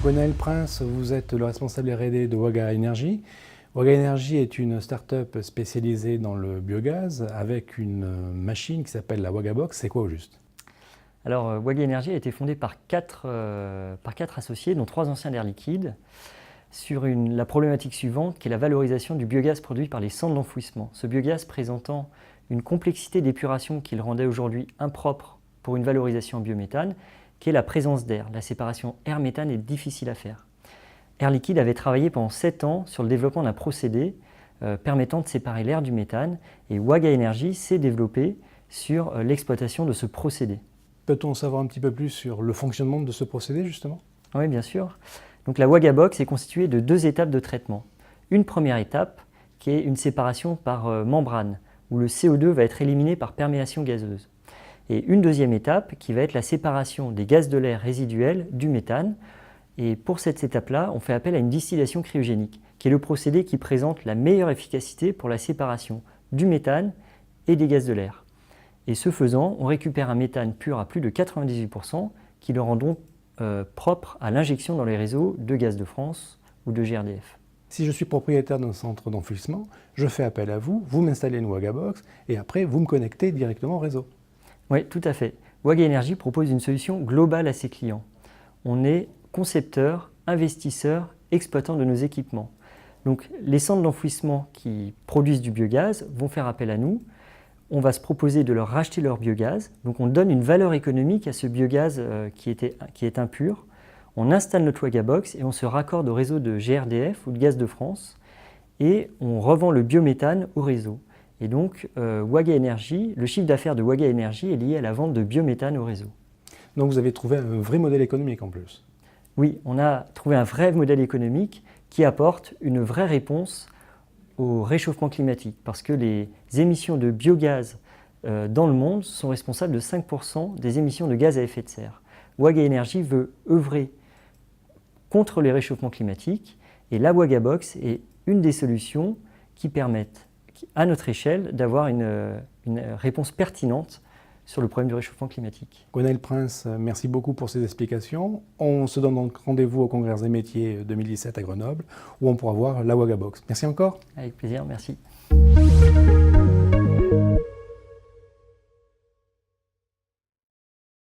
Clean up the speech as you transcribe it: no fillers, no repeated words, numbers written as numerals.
Gwenaël Prince, vous êtes le responsable R&D de Waga Energy. Waga Energy est une start-up spécialisée dans le biogaz avec une machine qui s'appelle la Wagabox. C'est quoi au juste? Alors, Waga Energy a été fondée par quatre associés, dont 3 anciens d'Air Liquide, sur la problématique suivante, qui est la valorisation du biogaz produit par les centres d'enfouissement. Ce biogaz présentant une complexité d'épuration qui le rendait aujourd'hui impropre pour une valorisation en biométhane, qui est la présence d'air. La séparation air-méthane est difficile à faire. Air Liquide avait travaillé pendant 7 ans sur le développement d'un procédé permettant de séparer l'air du méthane, et Waga Energy s'est développé sur l'exploitation de ce procédé. Peut-on savoir un petit peu plus sur le fonctionnement de ce procédé, justement? Oui, bien sûr. Donc, la Wagabox est constituée de 2 étapes de traitement. Une première étape qui est une séparation par membrane, où le CO2 va être éliminé par perméation gazeuse. Et une deuxième étape qui va être la séparation des gaz de l'air résiduels du méthane. Et pour cette étape-là, on fait appel à une distillation cryogénique, qui est le procédé qui présente la meilleure efficacité pour la séparation du méthane et des gaz de l'air. Et ce faisant, on récupère un méthane pur à plus de 98%, qui le rend donc propre à l'injection dans les réseaux de Gaz de France ou de GRDF. Si je suis propriétaire d'un centre d'enfouissement, je fais appel à vous, vous m'installez une Wagabox et après vous me connectez directement au réseau. Oui, tout à fait. Waga Energy propose une solution globale à ses clients. On est concepteur, investisseur, exploitant de nos équipements. Donc, les centres d'enfouissement qui produisent du biogaz vont faire appel à nous. On va se proposer de leur racheter leur biogaz. Donc, on donne une valeur économique à ce biogaz qui est impur. On installe notre Wagabox et on se raccorde au réseau de GRDF ou de Gaz de France et on revend le biométhane au réseau. Et donc, Waga Energy, le chiffre d'affaires de Waga Energy est lié à la vente de biométhane au réseau. Donc vous avez trouvé un vrai modèle économique en plus? Oui, on a trouvé un vrai modèle économique qui apporte une vraie réponse au réchauffement climatique, parce que les émissions de biogaz dans le monde sont responsables de 5% des émissions de gaz à effet de serre. Waga Energy veut œuvrer contre les réchauffements climatiques et la Wagabox est une des solutions qui permettent à notre échelle d'avoir une réponse pertinente sur le problème du réchauffement climatique. Gwenaël Prince, merci beaucoup pour ces explications. On se donne donc rendez-vous au Congrès des métiers 2017 à Grenoble où on pourra voir la Wagabox. Merci encore. Avec plaisir, merci.